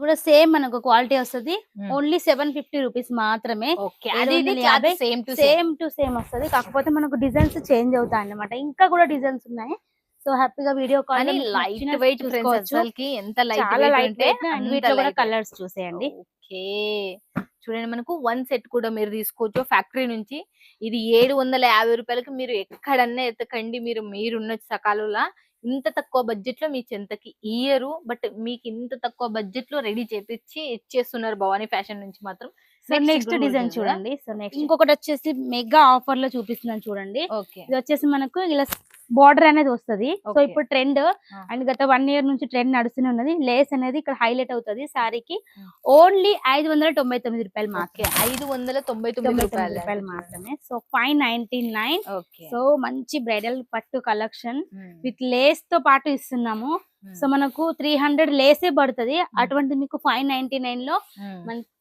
కూడా సేమ్ మనకు క్వాలిటీ వస్తది. హ్మ్. ఓన్లీ 750 రూపీస్ మాత్రమే. ఓకే. అది ఇది 750 same to same. Same to same వస్తది. కాకపోతే మనకు డిజైన్స్ చేంజ్ అవుతాయన్నమాట. ఇంకా కూడా డిజైన్స్ ఉన్నాయి. సో హ్యాపీగా వీడియో కాల్‌లో కానీ మీకు లైట్ నచ్చినట్టు వెయిట్ ఫ్రెండ్స్ చూసుకోవచ్చు. అసలుకి ఎంత లైట్ చాలా వెయిట్ లైట్ అంటే వెయిట్ అండ్ అంత వీటిలో కూడా లైట్. కలర్స్ చూసేయండి. ఓకే. చూడండి మనకు వన్ సెట్ కూడా మీరు తీసుకోవచ్చు ఫ్యాక్టరీ నుంచి. ఇది 750 రూపాయలకి మీరు ఎక్కడన్నా ఎతకండి. మీరున్న సకాలులా ఇంత తక్కువ బడ్జెట్ లో మీ చెంతకి ఇయ్యరు. బట్ మీకు ఇంత తక్కువ బడ్జెట్ లో రెడీ చేపిచ్చి ఇచ్చేస్తున్నారు భవానీ ఫ్యాషన్ నుంచి మాత్రం. సో నెక్స్ట్ డిజైన్ చూడండి. సో నెక్స్ట్ ఇంకొకటి వచ్చేసి మెగా ఆఫర్ లో చూపిస్తున్నాను చూడండి. ఓకే. ఇది వచ్చేసి మనకు ఇలా బార్డర్ అనేది వస్తది. So Okay. ఇప్పుడు ట్రెండ్ ఆ. అండ్ గత 1 ఇయర్ నుంచి ట్రెండ్ నడుస్తూనే ఉన్నది. లేస్ అనేది ఇక్కడ హైలైట్ అవుతది సారీకి. Hmm. ఓన్లీ 599 రూపాయలు ఓకే. మాత్రమే. 599 రూపాయలు రూపాయలు మాత్రమే. సో 599. ఓకే. సో మంచి బ్రైడల్ పట్టు కలెక్షన్ Hmm. విత్ లేస్ తో పాటు ఇస్తున్నాము. సో మనకు 300 లేసే పడుతుంది. అటువంటి మీకు 599 లో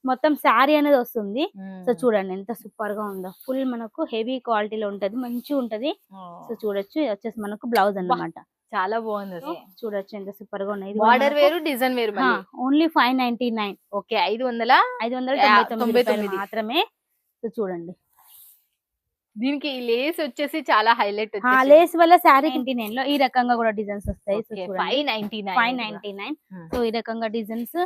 మొత్తం శారీ అనేది వస్తుంది. సో చూడండి ఎంత సూపర్ గా ఉందో. ఫుల్ మనకు హెవీ క్వాలిటీలో ఉంటది. మంచిగా ఉంటది. సో చూడొచ్చు. ఇది వచ్చేసి మనకు బ్లౌజ్ అన్నమాట. చాలా బాగుంది అది. చూడొచ్చు ఎంత సూపర్ గా ఉన్నాయి. బార్డర్ వేరు డిజైన్ వేరు మళ్ళీ. ఓన్లీ 599. ఓకే. 599 రూపాయలు మాత్రమే. సో చూడండి. దీనికి ఈ లేస్ వచ్చేసి చాలా హైలైట్ లేస్ వల్ల శారీ 99 లో ఈ రకంగా కూడా డిజైన్స్ వస్తాయి. సో చూడండి 599. సో ఈ రకంగా డిజైన్స్.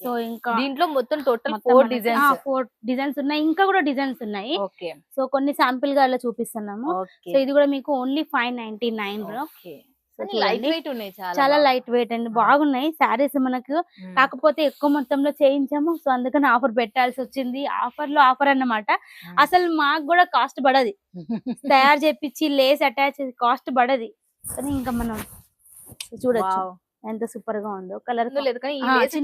సో ఇంకా దీంట్లో మొత్తం టోటల్ 4 డిజైన్స్ ఉన్నాయి. ఇంకా కూడా డిజైన్స్ ఉన్నాయి. ఓకే. సో కొన్ని శాంపిల్ గా అలా చూపిస్తున్నాము. సో ఇది కూడా మీకు ఓన్లీ 599 లో. లైట్ వెయిట్ ఉన్నాయి. చాలా లైట్ వెయిట్ అండి. బాగున్నాయి శారీస్ మనకు. కాకపోతే ఎక్కువ మొత్తంలో చేయించాము. సో అందుకని ఆఫర్ పెట్టాల్సి వచ్చింది. ఆఫర్ లో ఆఫర్ అన్నమాట. అసలు మాకు కూడా కాస్ట్ పడది. తయారు చేపించి లేస్ అటాచ్ కాస్ట్ పడది. కానీ ఇంకా మనం చూడొచ్చు ఎంత సూపర్ గా ఉందో. కలర్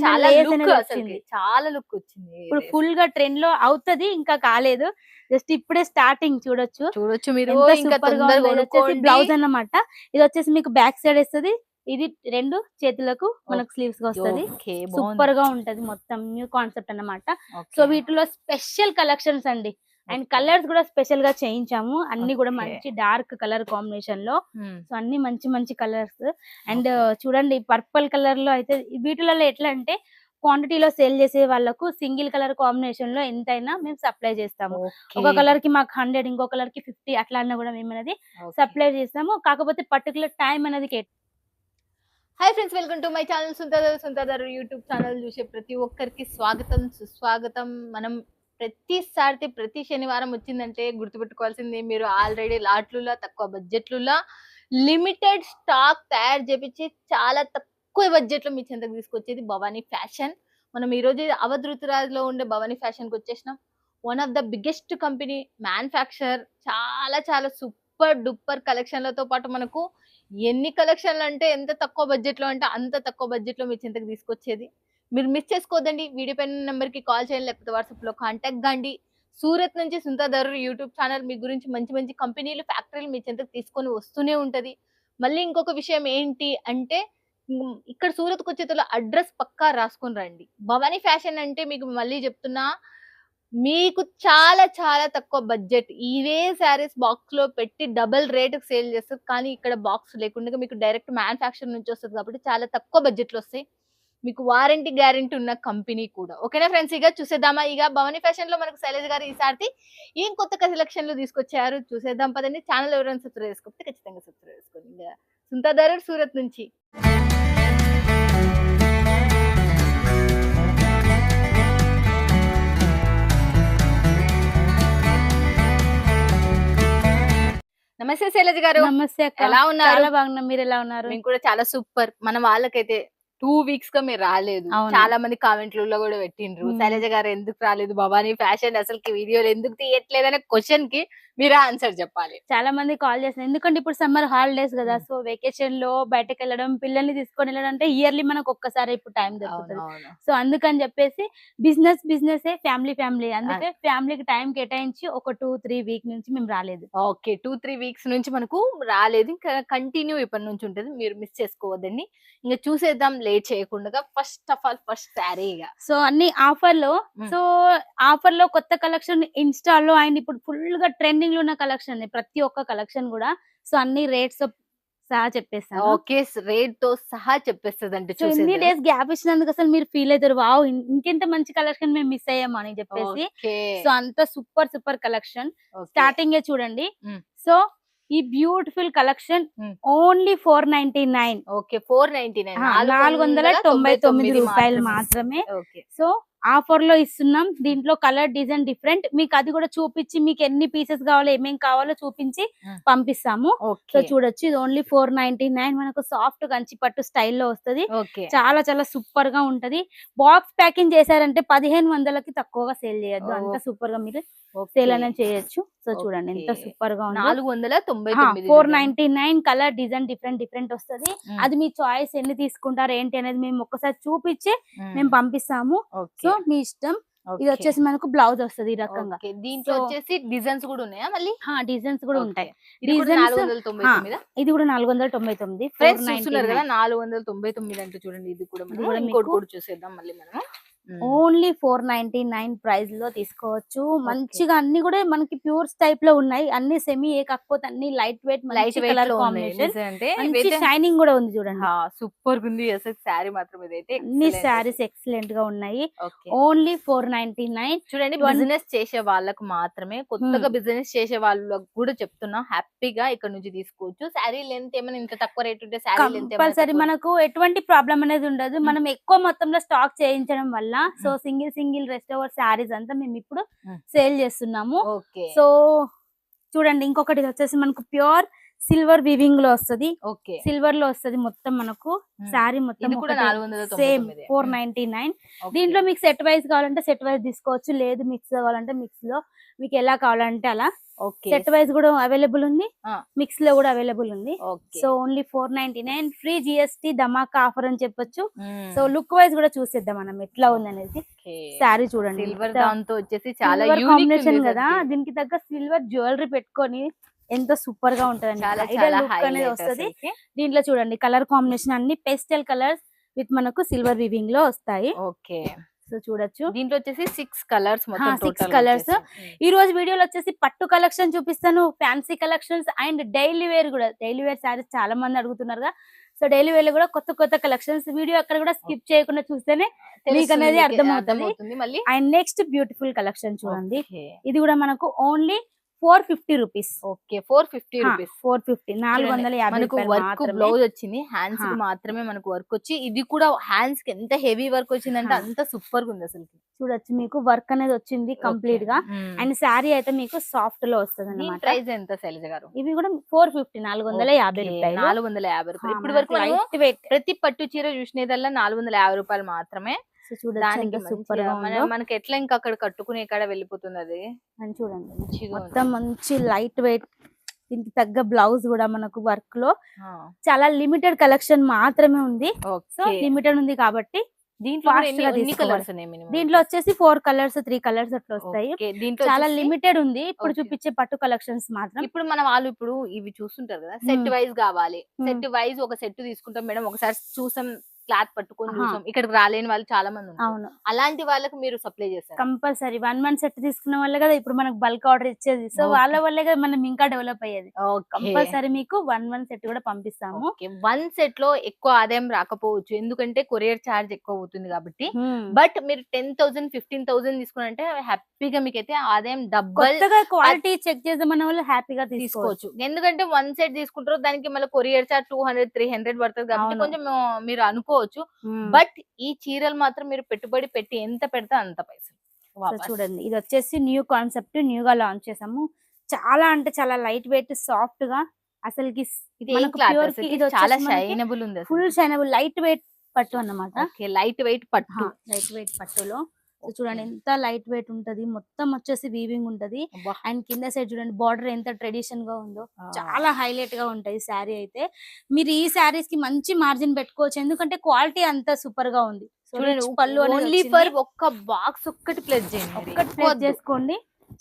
చాలా లుక్ వచ్చింది. ఇప్పుడు ఫుల్ గా ట్రెండ్ లో అవుతది. ఇంకా కాలేదు. జస్ట్ ఇప్పుడే స్టార్టింగ్. చూడొచ్చు మీరు. బ్లౌజ్ అన్నమాట. ఇది వచ్చేసి మీకు బ్యాక్ సైడ్ వస్తుంది. ఇది 2 చేతులకు మనకు స్లీవ్స్ గా వస్తది. సూపర్ గా ఉంటది. మొత్తం న్యూ కాన్సెప్ట్ అన్నమాట. సో వీటిలో స్పెషల్ కలెక్షన్స్ అండి. అండ్ కలర్స్ కూడా స్పెషల్ గా చేయించాము. అన్ని కూడా మంచి డార్క్ కలర్ కాంబినేషన్ లో. సో అన్ని మంచి మంచి కలర్స్. అండ్ చూడండి పర్పుల్ కలర్ లో అయితే వీటిలో ఎట్లా అంటే క్వాంటిటీలో సేల్ చేసే వాళ్ళకు సింగిల్ కలర్ కాంబినేషన్ లో ఎంతైనా మేము సప్లై చేస్తాము. ఒక కలర్ కి మాకు 100, ఇంకో కలర్ కి 50 అట్లా అన్నా కూడా మేము అనేది సప్లై చేస్తాము. కాకపోతే పర్టికులర్ టైం అనేది hi friends, welcome to my channel సుంతాదారు యూట్యూబ్ ఛానల్ చూసే ప్రతి ఒక్కరికి స్వాగతం సుస్వాగతం. మనం ప్రతి శనివారం వచ్చిందంటే గుర్తుపెట్టుకోవాల్సింది మీరు ఆల్రెడీ లాట్లులా తక్కువ బడ్జెట్లులా లిమిటెడ్ స్టాక్ తయారు చేపించి చాలా తక్కువ బడ్జెట్ లో మీ చెంతకు తీసుకొచ్చేది భవానీ ఫ్యాషన్. మనం ఈ రోజు అవధృతరాజ్లో ఉండే భవానీ ఫ్యాషన్ కి వచ్చేసినాం. One of the biggest company, manufacture. చాలా చాలా సూపర్ డూపర్ కలెక్షన్లతో పాటు మనకు ఎన్ని కలెక్షన్లు అంటే ఎంత తక్కువ బడ్జెట్ లో అంటే అంత తక్కువ బడ్జెట్ లో మీ చెంతకు తీసుకొచ్చేది. మీరు మిస్ చేసుకోదండి. వీడియో పైన నెంబర్ కి కాల్ చేయండి, లేకపోతే వాట్సాప్ లో కాంటాక్ట్ కండి. సూరత్ నుంచి సుంతాదారు యూట్యూబ్ ఛానల్ మీ గురించి మంచి మంచి కంపెనీలు, ఫ్యాక్టరీలు మీ చెంతకు తీసుకొని వస్తూనే ఉంటది. మళ్ళీ ఇంకొక విషయం ఏంటి అంటే ఇక్కడ సూరత్ కు వచ్చేతలో అడ్రస్ పక్కా రాసుకొని రండి. భవానీ ఫ్యాషన్ అంటే మీకు మళ్ళీ చెప్తున్నా, మీకు చాలా చాలా తక్కువ బడ్జెట్. ఇవే శారీస్ బాక్స్ లో పెట్టి డబుల్ రేట్ సేల్ చేస్తారు. కానీ ఇక్కడ బాక్స్ లేకుండా మీకు డైరెక్ట్ మ్యానుఫ్యాక్చర్ నుంచి వస్తుంది కాబట్టి చాలా తక్కువ బడ్జెట్ లో వస్తాయి. మీకు వారంటీ గ్యారెంటీ ఉన్న కంపెనీ కూడా. ఓకేనా ఫ్రెండ్స్, ఇక చూసేద్దామా? ఇక భవానీ ఫ్యాషన్ లో మనకు శైలజ గారు ఈసారి ఏం కొత్త కలెక్షన్లు తీసుకొచ్చారు చూసేద్దాం పదండి. ఛానల్ ఎవరైనా సబ్స్క్రైబ్ చేసుకోకపోతే ఖచ్చితంగా సబ్స్క్రైబ్ చేసుకోండి. ఇక సుంతాదారు సూరత్ నుంచి. నమస్తే శైలజ గారు. నమస్తే అక్క. ఎలా ఉన్నారు? చాలా బాగున్నా. మీరు ఎలా ఉన్నారు? మేము కూడా చాలా సూపర్. మన వాళ్ళకైతే 2 వీక్స్ గా మీరు రాలేదు. చాలా మంది కామెంట్లలో కూడా పెట్టిండ్రు, శైలజ గారు ఎందుకు రాలేదు, భవానీ ఫ్యాషన్ అసలు వీడియోలు ఎందుకు తీయట్లేదు అనే క్వశ్చన్ కి మీరు ఆన్సర్ చెప్పాలి. చాలా మంది కాల్ చేస్తారు. ఎందుకంటే ఇప్పుడు సమ్మర్ హాలిడేస్ కదా. సో వెకేషన్ లో బయటకు వెళ్ళడం, పిల్లల్ని తీసుకొని వెళ్ళడం అంటే ఇయర్లీ మనకు ఒక్కసారి ఇప్పుడు టైం దొరుకుతుంది. సో అందుకని చెప్పేసి బిజినెస్ ఫ్యామిలీ అందుకే ఫ్యామిలీకి టైం కేటాయించి ఒక 2-3 వీక్ నుంచి మేము రాలేదు. ఓకే, 2-3 వీక్స్ నుంచి మనకు రాలేదు. ఇంకా కంటిన్యూ ఇప్పటి నుంచి ఉంటుంది. మీరు మిస్ చేసుకోవద్దండి. ఇంకా చూసేద్దాం లేట్ చేయకుండా. First of all first sari. So అన్ని ఆఫర్ లో. సో ఆఫర్ లో కొత్త కలెక్షన్ ఇన్స్టాల్లో అండ్ ఇప్పుడు ఫుల్ గా ట్రెండింగ్ లో ఉన్న కలెక్షన్ ప్రతి ఒక్క కలెక్షన్ కూడా. సో అన్ని రేట్స్ సహా చెప్పేస్తాను. ఓకే. రేట్ తో సహా చెప్పేస్తదంటే సో ఇన్ని చూసేద్దాం. డేస్ గ్యాప్ ఇచ్చినందుకు అసలు మీరు ఫీల్ అవుతారు, వావ్ ఇంకెంత మంచి కలెక్షన్ మేము మిస్ అయ్యాము అని చెప్పేసి. ఓకే. సో అంత సూపర్ కలెక్షన్. ఓకే. స్టార్టింగ్ చూడండి. హ్మ్. సో ఈ బ్యూటిఫుల్ కలెక్షన్ హ్మ్. ఓన్లీ 499. ఓకే. 499 499 రూపాయలు మాత్రమే. మాత్రమే. ఓకే. సో ఆఫర్ లో ఇస్తున్నాం. దీంట్లో కలర్ డిజైన్ డిఫరెంట్, మీకు అది కూడా చూపించి మీకు ఎన్ని పీసెస్ కావాలో ఏమేమి కావాలో చూపించి పంపిస్తాము. So okay. చూడొచ్చు, ఇది ఓన్లీ 499. మనకు సాఫ్ట్ కంచి పట్టు స్టైల్లో వస్తది. ఓకే. చాలా చాలా సూపర్ గా ఉంటది. బాక్స్ ప్యాకింగ్ చేశారంటే 1500కి తక్కువగా సేల్ చేయొద్దు, అంత సూపర్ గా మీరు సేల్ అనేది చేయొచ్చు. సో చూడండి ఎంత సూపర్ గా ఉందో. 499 499 కలర్ డిజైన్ డిఫరెంట్ వస్తది. అది మీ చాయిస్, ఎన్ని తీసుకుంటారు ఏంటి అనేది మేము ఒక్కసారి చూపించి మేము పంపిస్తాము. సో మీ ఇష్టం. ఇది వచ్చేసి మనకు బ్లౌజ్ వస్తది ఈ రకంగా. దీంట్లో వచ్చేసి డిజైన్స్ కూడా ఉన్నాయా మళ్ళీ? డిజైన్స్ కూడా ఉంటాయి. ఇది కూడా 499. ఇది కూడా 499. ఫ్రెండ్స్ చూస్తున్నారు కదా 499 అంటే చూడండి. ఇది కూడా మనం ఇంకోటి కూడా చూసేద్దాం మళ్ళీ మనం. ఓన్లీ 499 ప్రైస్ లో తీసుకోవచ్చు. మంచిగా అన్ని కూడా మనకి ప్యూర్స్ టైప్ లో ఉన్నాయి. అన్ని సెమీ కాకపోతే అన్ని లైట్ వెయిట్ కలర్ కాంబినేషన్, మంచి షైనింగ్ కూడా ఉంది చూడండి. సూపర్ ఉంది అసలు శారీ మాత్రం. ఇదైతే అన్ని శారీస్ ఎక్సలెంట్ గా ఉన్నాయి. ఓన్లీ 499. చూడండి, బిజినెస్ చేసే వాళ్ళకు మాత్రమే, కొత్తగా బిజినెస్ చేసే వాళ్ళకు కూడా చెప్తున్నా, హ్యాపీగా ఇక్కడ నుంచి తీసుకోవచ్చు. శారీ లెంత్ ఏమైనా ఇంత తక్కువ రేట్ ఉంటే శారీ లెంత్ కంపల్సరీ మనకు ఎటువంటి ప్రాబ్లం అనేది ఉండదు. మనం ఎక్కువ మొత్తంలో స్టాక్ చేయించడం వల్ల so single rest over saris అంతా మేము ఇప్పుడు సేల్ చేస్తున్నాము. సో చూడండి, ఇంకొకటి వచ్చేసి మనకు ప్యూర్ సిల్వర్ వీవింగ్ లో వస్తది. సిల్వర్ లో వస్తది మొత్తం మనకు శారీ మొత్తం సేమ్ 499. దీంట్లో మీకు సెట్ వైజ్ కావాలంటే సెట్ వైజ్ తీసుకోవచ్చు, లేదు మిక్స్ కావాలంటే మిక్స్ లో, మీకు ఎలా కావాలంటే అలా. సెట్ వైజ్ కూడా అవైలబుల్ ఉంది, మిక్స్ లో కూడా అవైలబుల్ ఉంది. So only 499. ఫ్రీ జిఎస్టీ ధమాకా ఆఫర్ అని చెప్పొచ్చు. సో లుక్ వైజ్ కూడా చూసేద్దాం మనం ఎట్లా ఉంది అనేది. శారీ చూడండి, కాంబినేషన్ కదా, దీనికి తగ్గ సిల్వర్ జ్యువెలరీ పెట్టుకొని ఎంత సూపర్ గా ఉంటది అనేది వస్తది. దీంట్లో చూడండి కలర్ కాంబినేషన్ అన్ని పేస్టల్ కలర్స్ విత్ మనకు సిల్వర్ వీవింగ్ లో వస్తాయి. ఓకే. సో చూడొచ్చు, దీంట్లో వచ్చేసి 6 కలర్స్, 6 కలర్స్. ఈ రోజు వీడియోలో వచ్చేసి పట్టు కలెక్షన్ చూపిస్తాను, fancy collections and daily wear కూడా. డైలీ వేర్ శారీస్ చాలా మంది అడుగుతున్నారు. సో డైలీ వేర్ లో కూడా కొత్త కలెక్షన్స్. వీడియో అక్కడ కూడా స్కిప్ చేయకుండా చూస్తేనే మీకు అనేది అర్థమవుతుంది. అండ్ నెక్స్ట్ బ్యూటిఫుల్ కలెక్షన్ చూడండి, ఇది కూడా మనకు ఓన్లీ 450 రూపీస్. Okay, 450 rupees. 450, 450. మనకు వర్క్ బ్లౌజ్ వచ్చింది, హ్యాండ్స్ కి మాత్రమే మనకు వర్క్ వచ్చి, ఇది కూడా హ్యాండ్స్ కి ఎంత హెవీ వర్క్ వచ్చిందంటే అంత సూపర్ గా ఉంది అసలు. చూడొచ్చు, మీకు వర్క్ అనేది వచ్చింది కంప్లీట్ గా. అండ్ శారీ అయితే మీకు సాఫ్ట్ లో వస్తుంది అన్నమాట. ప్రైస్ ఎంత శైలజ గారు? ఇవి కూడా 450, 450 రూపాయలు. 450 రూపాయలు. ఇప్పుడు వరకు ప్రతి పట్టు చీర చూసినదల్లా 450 రూపాయలు మాత్రమే. చూడండి సూపర్ గా మనకి ఎట్లా ఇంకా అక్కడ కట్టుకునే కాడ వెళ్ళిపోతుంది అది. అని చూడండి మొత్తం మంచి లైట్ వెయిట్. దీనికి తగ్గ బ్లౌజ్ కూడా మనకు వర్క్ లో చాలా లిమిటెడ్ కలెక్షన్ మాత్రమే ఉంది. సో లిమిటెడ్ ఉంది కాబట్టి దీంట్లో వచ్చేసి 4 కలర్స్ 3 కలర్స్ అట్లా వస్తాయి. చాలా లిమిటెడ్ ఉంది ఇప్పుడు చూపించే పట్టు కలెక్షన్స్ మాత్రం. ఇప్పుడు మన వాళ్ళు ఇప్పుడు ఇవి చూస్తుంటారు కదా, సెట్ వైజ్ కావాలి, సెట్ వైజ్ ఒక సెట్ తీసుకుంటాం మేడం, ఒకసారి చూసాం క్లాత్ పట్టుకొని చూసాం, ఇక్కడికి రాలేని వాళ్ళు చాలా మంది ఉన్నారు. అలాంటి వాళ్ళకి మీరు సప్లై చేస్తారు కంపల్సరీ. 1 month సెట్ తీసుకున్న వాళ్ళే కదా ఇప్పుడు మనకు బల్క్ ఆర్డర్ ఇచ్చేది. సో వాళ్ళ వల్లే కదా మనం ఇంకా డెవలప్ అయ్యేది. కంపల్సరీ మీకు 1 month సెట్ కూడా పంపిస్తాము. 1 సెట్ లో ఎక్కువ ఆదాయం రాకపోవచ్చు, ఎందుకంటే కొరియర్ చార్జ్ ఎక్కువ అవుతుంది కాబట్టి. బట్ మీరు 10,000 15,000 తీసుకున్నారంటే హ్యాపీగా మీకైతే ఆదాయం డబ్బుల్. క్వాలిటీ చెక్ చేద్దామన్న వాళ్ళు హ్యాపీగా తీసుకోవచ్చు. ఎందుకంటే 1 సెట్ తీసుకుంటారు, దానికి మళ్ళీ కొరియర్ చార్జ్ 200 300 పడుతుంది కాబట్టి కొంచెం మీరు అనుకో. బట్ ఈ చీరలు మాత్రం మీరు పెట్టుబడి పెట్టి ఎంత పెడితే అంత పైసలు. చూడండి, ఇది వచ్చేసి న్యూ కాన్సెప్ట్, న్యూగా లాంచ్ చేసాము. చాలా అంటే చాలా లైట్ వెయిట్, సాఫ్ట్ గా. అసలుకి చాలా షైనబుల్ ఉంది, ఫుల్ షైనబుల్ లైట్ వెయిట్ పట్టు అన్నమాట. లైట్ వెయిట్ పట్టు, లైట్ వెయిట్ పట్టులో చూడండి ఎంత లైట్ వెయిట్ ఉంటది. మొత్తం వచ్చేసి వీవింగ్ ఉంటది. అండ్ కింద సైడ్ చూడండి బార్డర్ ఎంత ట్రెడిషన్ గా ఉందో, చాలా హైలైట్ గా ఉంటది శారీ అయితే. మీరు ఈ శారీస్ కి మంచి మార్జిన్ పెట్టుకోవచ్చు, ఎందుకంటే క్వాలిటీ అంతా సూపర్ గా ఉంది. పళ్ళు ఓన్లీ ఫర్ ఒక్క బాక్స్ ఒక్కటి ప్లేస్ చేయండి, ఒక్కటి ప్లేస్ చేసుకోండి,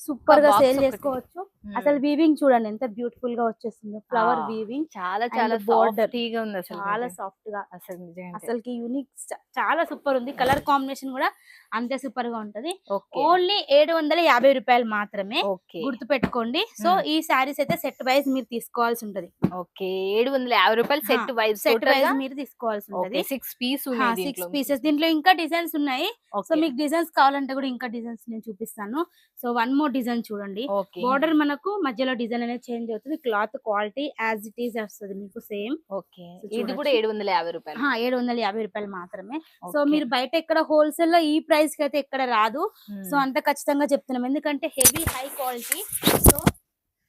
సూపర్ గా సేల్ చేసుకోవచ్చు. అసలు వీవింగ్ చూడండి ఎంత బ్యూటిఫుల్ గా వచ్చేసిందో, ఫ్లవర్ వీవింగ్ చాలా And చాలా border. సాఫ్టీగా ఉంది అసలు చాలా నిజంగా. సాఫ్ట్ గా, అసలు నిజంగా అసలుకి యూనిక్, చాలా సూపర్ ఉంది. కలర్ కాంబినేషన్ కూడా అంతే సూపర్ గా ఉంటది. ఓకే ఓన్లీ 750 రూపాయలు మాత్రమే, ఓకే గుర్తు పెట్టుకోండి. సో ఈ శారీస్ అయితే సెట్ వైజ్ మీరు తీసుకోవాల్సి ఉంటది. ఓకే 750 రూపాయలు సెట్ వైజ్ సెట్ వైజ్ మీరు తీసుకోవాల్సి ఉంటది. 6 పీస్ ఉన్నాయి 6 దీంట్లో. పీసెస్. దీంట్లో ఇంకా డిజైన్స్ ఉన్నాయి. సో ఓకే మీకు డిజైన్స్ కావాలంటే కూడా ఇంకా డిజైన్స్ నేను చూపిస్తాను. సో వన్ మోర్ డిజైన్ చూడండి. ఓకే బోర్డర్ మనకు మధ్యలో డిజైన్ అనేది చేంజ్ అవుతుంది. Cloth quality as it is వస్తుంది మీకు సేమ్. ఓకే సో ఇది చూడొచ్చు. కూడా 750 రూపాయలు. 750 రూపాయలు మాత్రమే. So okay. మీరు బయట ఎక్కడ హోల్సేల్ లో ఈ ప్రైస్ కి అయితే ఎక్కడ రాదు. మ్మ్. సో అంత ఖచ్చితంగా చెప్తున్నాం, ఎందుకంటే హెవీ హై క్వాలిటీ. సో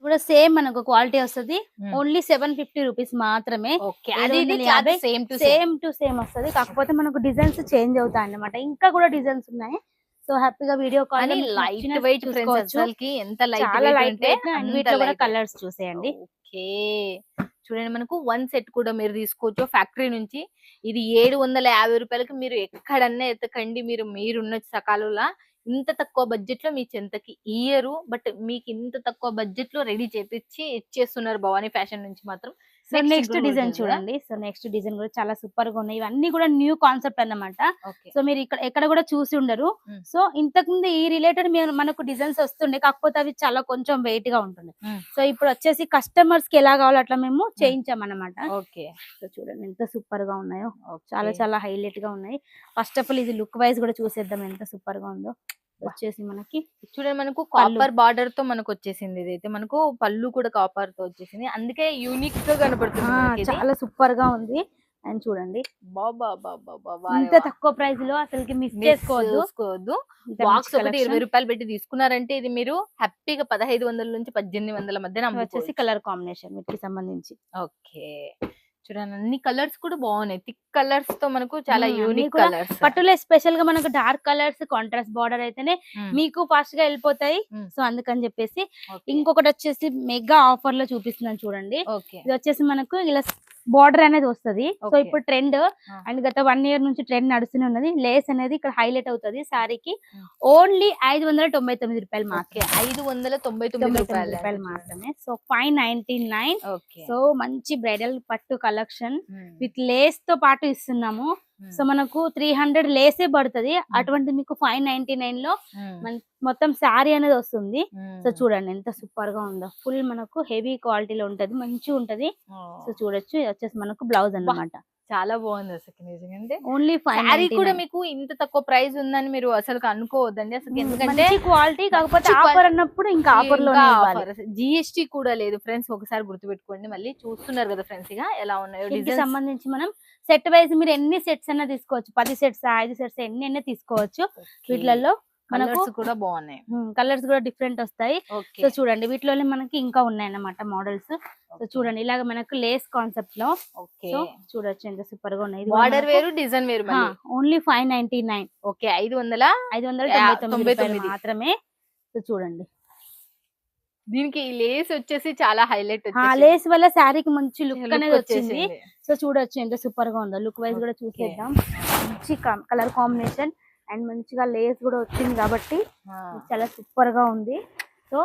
కూడా సేమ్ మనకు క్వాలిటీ వస్తుంది. మ్మ్. ఓన్లీ 750 రూపీస్ మాత్రమే. ఓకే అది ఇది 750 same to same. Same to same వస్తుంది. కాకపోతే మనకు డిజైన్స్ చేంజ్ అవుతాయి అన్నమాట. ఇంకా కూడా డిజైన్స్ ఉన్నాయి. సో హ్యాపీగా వీడియో కాల్ కానీ లైట్ వెయిట్ ఫ్రెండ్స్ అసలుకి ఎంత లైట్ చాలా వెయిట్ లైట్ అంటే వెయిట్. అండ్ వీటిలో కూడా కలర్స్ చూసేయండి. ఓకే చూడండి మనకు వన్ సెట్ కూడా మీరు తీసుకోవచ్చు ఫ్యాక్టరీ నుంచి. ఇది 750 రూపాయలకి మీరు ఎక్కడన్నా ఎత్తకండి. మీరున్న సకాలంలో ఇంత తక్కువ బడ్జెట్ లో మీ చెంతకి ఇయ్యరు. బట్ మీకు ఇంత తక్కువ బడ్జెట్ లో రెడీ చేపించి ఇచ్చేస్తున్నారు భవానీ ఫ్యాషన్ నుంచి మాత్రం. సో నెక్స్ట్ డిజైన్ చూడండి. సో నెక్స్ట్ డిజైన్ కూడా చాలా సూపర్ గా ఉన్నాయి. ఇవన్నీ కూడా న్యూ కాన్సెప్ట్ అన్నమాట. ఓకే సో మీరు ఇక్కడ ఎక్కడ కూడా చూసి ఉండరు. మ్మ్. సో ఇంతకు ముందు ఈ రిలేటెడ్ మనకు డిజైన్స్ వస్తుండే, కాకపోతే అవి చాలా కొంచెం వెయిట్ గా ఉంటుంది. మ్మ్. సో ఇప్పుడు వచ్చేసి కస్టమర్స్ కి ఎలా కావాలో అట్లా మేము చేయించాం అన్నమాట. ఓకే సో చూడండి ఎంత సూపర్ గా ఉన్నాయో, ఓకే. చాలా చాలా హైలైట్ గా ఉన్నాయి. ఫస్ట్ ఆఫ్ ఆల్ ఇది లుక్ వైజ్ కూడా చూసేద్దాం ఎంత సూపర్ గా ఉందో. వచ్చేసి మనకి చూడండి మనకు పళ్ళు. కాపర్ బార్డర్ తో మనకు వచ్చేసింది. ఇదైతే మనకు పళ్ళు కూడా కాపర్ తో వచ్చేసింది. అందుకే యూనిక్ గా కనపడుతుంది మనకి ఇది. చాలా సూపర్ గా ఉంది. అండ్ చూడండి బాబా బాబా బాబా ఇంత తక్కువ ప్రైస్ లో అసలుకి మిస్ చేసుకోవద్దు. ఇంత బాక్స్ మంచి ఒకటి collection. 20 రూపాయలు పెట్టి తీసుకున్నారంటే ఇది మీరు హ్యాపీగా 1500 నుంచి 1800 మధ్యన వచ్చేసి కలర్ కాంబినేషన్ వీటికి సంబంధించి. ఓకే చూడండి అన్ని కలర్స్ కూడా బాగున్నాయి. థిక్ కలర్స్ తో మనకు చాలా అన్ని యూనిక్ కూడా కలర్స్. పట్టులో స్పెషల్ గా మనకు డార్క్ కలర్స్ కాంట్రాస్ట్ బార్డర్ అయితేనే మీకు ఫాస్ట్ గా వెళ్ళిపోతాయి. మ్మ్. సో అందుకని చెప్పేసి ఇంకొకటి వచ్చేసి మెగా ఆఫర్ లో చూపిస్తున్నాను చూడండి. ఓకే ఇది వచ్చేసి మనకు ఇలా బార్డర్ అనేది వస్తది. So Okay. ఇప్పుడు ట్రెండ్ అండ్ గత 1 year నుంచి ట్రెండ్ నడుస్తూనే ఉన్నది. లేస్ అనేది ఇక్కడ హైలైట్ అవుతుంది సారీకి. ఓన్లీ 599 రూపాయలు మాత్రమే. 599 రూపాయలు మాత్రమే. సో 599. ఓకే సో మంచి బ్రైడల్ పట్టు కలెక్షన్ విత్ లేస్ తో పాటు ఇస్తున్నాము. సో మనకు 300 లేసే పడుతుంది. అటువంటి మీకు 599 లో మొత్తం శారీ అనేది వస్తుంది. సో చూడండి ఎంత సూపర్ గా ఉందో. ఫుల్ మనకు హెవీ క్వాలిటీలో ఉంటది, మంచిగా ఉంటది. సో చూడొచ్చు ఇది వచ్చేసి మనకు బ్లౌజ్ అన్నమాట. చాలా బాగుంది అసలు నిజంగా. ఓన్లీ శారీ కూడా 599. మీకు ఇంత తక్కువ ప్రైస్ ఉందని మీరు అసలు అనుకోవద్దండి అసలు. ఎందుకంటే క్వాలిటీ కాకపోతే మంచి ఆఫర్ అన్నప్పుడు ఇంకా ఆఫర్ లో జిఎస్టీ కూడా లేదు ఫ్రెండ్స్. ఒకసారి గుర్తుపెట్టుకోండి. మళ్ళీ చూస్తున్నారు కదా ఫ్రెండ్స్ ఇక ఎలా ఉన్నాయో దీనికి డిజైన్స్. సంబంధించి మనం సెట్ వైజ్ మీరు ఎన్ని సెట్స్ అయినా తీసుకోవచ్చు. 10 సెట్స్ 5 సెట్స్ ఎన్ని అయినా తీసుకోవచ్చు. వీటిలలో మనకు కలర్స్ కూడా బాగున్నాయి. కలర్స్ కూడా డిఫరెంట్ వస్తాయి. ఓకే సో చూడండి వీటిలోనే మనకి ఇంకా ఉన్నాయి అన్నమాట మోడల్స్. సో చూడండి ఇలాగ మనకు లేస్ కాన్సెప్ట్ లో. ఓకే సో చూడొచ్చు ఎంత సూపర్ గా ఉన్నాయి. బార్డర్ వేరు డిజైన్ వేరు మళ్ళీ. ఓన్లీ 599. ఓకే 599 599 మాత్రమే. సో చూడండి దీనికి ఈ లేస్ వచ్చేసి చాలా హైలైట్ లేస్ వల్ల శారీకి మంచి లుక్ అనేది వచ్చింది. సో చూడొచ్చు ఎంత సూపర్ గా ఉందో. లుక్ వైజ్ కూడా చూసేద్దాం. మంచి కలర్ కాంబినేషన్ అండ్ మంచిగా లేస్ కూడా వచ్చింది కాబట్టి చాలా సూపర్ గా ఉంది. సో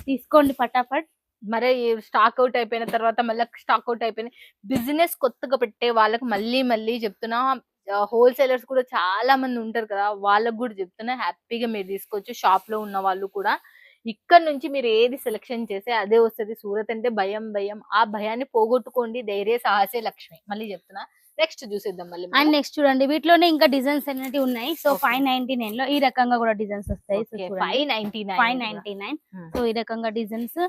తీసుకోండి ఫటాఫట్. మరి స్టాక్ అవుట్ అయిపోయిన తర్వాత మళ్ళీ స్టాక్ అవుట్ అయిపోయిన బిజినెస్ కొత్తగా పెట్టే వాళ్ళకి మళ్ళీ చెప్తున్నా, హోల్సేలర్స్ కూడా చాలా మంది ఉంటారు కదా, వాళ్ళకు కూడా చెప్తున్నా హ్యాపీగా మీరు తీసుకోవచ్చు. షాప్ లో ఉన్న వాళ్ళు కూడా ఇక్కడ నుంచి మీరు ఏది సెలెక్షన్ చేస్తే అదే వస్తుంది. సూరత్ అంటే భయం, ఆ భయాన్ని పోగొట్టుకోండి. ధైర్య సాహసే లక్ష్మి. మళ్ళీ చెప్తున్నా. నెక్స్ట్ చూసేద్దాం మళ్ళీ. అండ్ నెక్స్ట్ చూడండి వీటిలోనే ఇంకా డిజైన్స్ అనేవి ఉన్నాయి. సో 599 లో ఈ రకంగా కూడా డిజైన్స్ వస్తాయి. సో 599. సో ఈ రకంగా డిజైన్స్.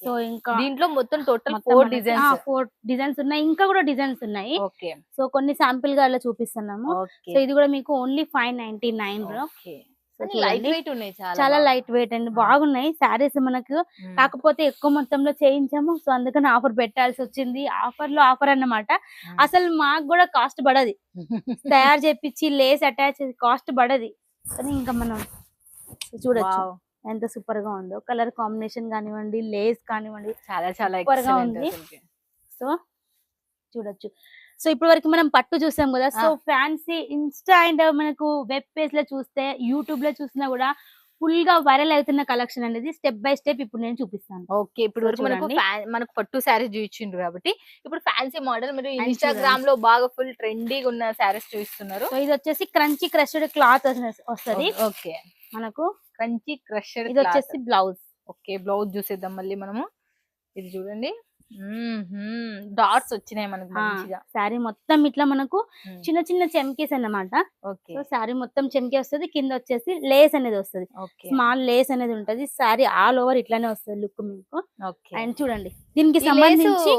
సో ఇంకా దీంట్లో మొత్తం టోటల్ 4 డిజైన్స్ ఉన్నాయి. ఇంకా కూడా డిజైన్స్ ఉన్నాయి. ఓకే సో కొన్ని శాంపిల్ గా అలా చూపిస్తున్నాము. సో ఇది కూడా మీకు ఓన్లీ 599 లో. లైట్ వెయిట్ ఉన్నాయి. చాలా లైట్ వెయిట్ అండి, బాగున్నాయి శారీస్ మనకు. కాకపోతే ఎక్కువ మొత్తంలో చేయించాము. సో అందుకని ఆఫర్ పెట్టాల్సి వచ్చింది. ఆఫర్ అన్నమాట. అసలు మాకు కూడా కాస్ట్ పడది. తయారు చేపించి లేస్ అటాచ్ కాస్ట్ పడది. కానీ ఇంకా మనం చూడొచ్చు ఎంత సూపర్ గా ఉందో. కలర్ కాంబినేషన్ కానివ్వండి, లేస్ కానివ్వండి, చాలా సూపర్ గా ఉంది. సో చూడొచ్చు. సో ఇప్పటి వరకు మనం పట్టు చూసాం కదా. సో ఫ్యాన్సీ ఇన్స్టా అండ్ మనకు వెబ్ పేజ్ లో చూస్తే, యూట్యూబ్ లో చూసినా కూడా ఫుల్ గా వైరల్ అవుతున్న కలెక్షన్ అనేది స్టెప్ బై స్టెప్ ఇప్పుడు నేను చూపిస్తాను. ఓకే. ఇప్పుడు సో వరకు చూడండి. మనకు పట్టు సారీస్ చూయించిండ్రు కాబట్టి ఇప్పుడు ఫ్యాన్సీ మోడల్ మీరు అండ్ ఇన్‌స్టాగ్రామ్ లో బాగా ఫుల్ ట్రెండీగా ఉన్న సారీస్ చూపిస్తున్నారు. సో ఇది వచ్చేసి క్రంచీ క్రష్డ్ క్లాత్ వస్తది ఓకే. మనకు. క్రంచీ క్రషర్ ఇది క్లాత్. వచ్చేసి బ్లౌజ్. ఓకే. బ్లౌజ్ చూసేద్దాం మళ్ళీ మనము. ఇది చూడండి. డాట్స్ వచ్చినాయి మనకు మంచిగా. శారీ మొత్తం ఇట్లా మనకు హ్మ్. చిన్న చిన్న చెమ్కీస్ అన్నమాట. ఓకే. సో శారీ మొత్తం చెమ్కీ వస్తది. కింద వచ్చేసి లేస్ అనేది వస్తది. ఓకే. స్మాల్ లేస్ అనేది ఉంటది. శారీ ఆల్ ఓవర్ ఇట్లానే వస్తది లుక్ మీకు. ఓకే. అండ్ చూడండి దీనికి ఈ లేసు సంబంధించి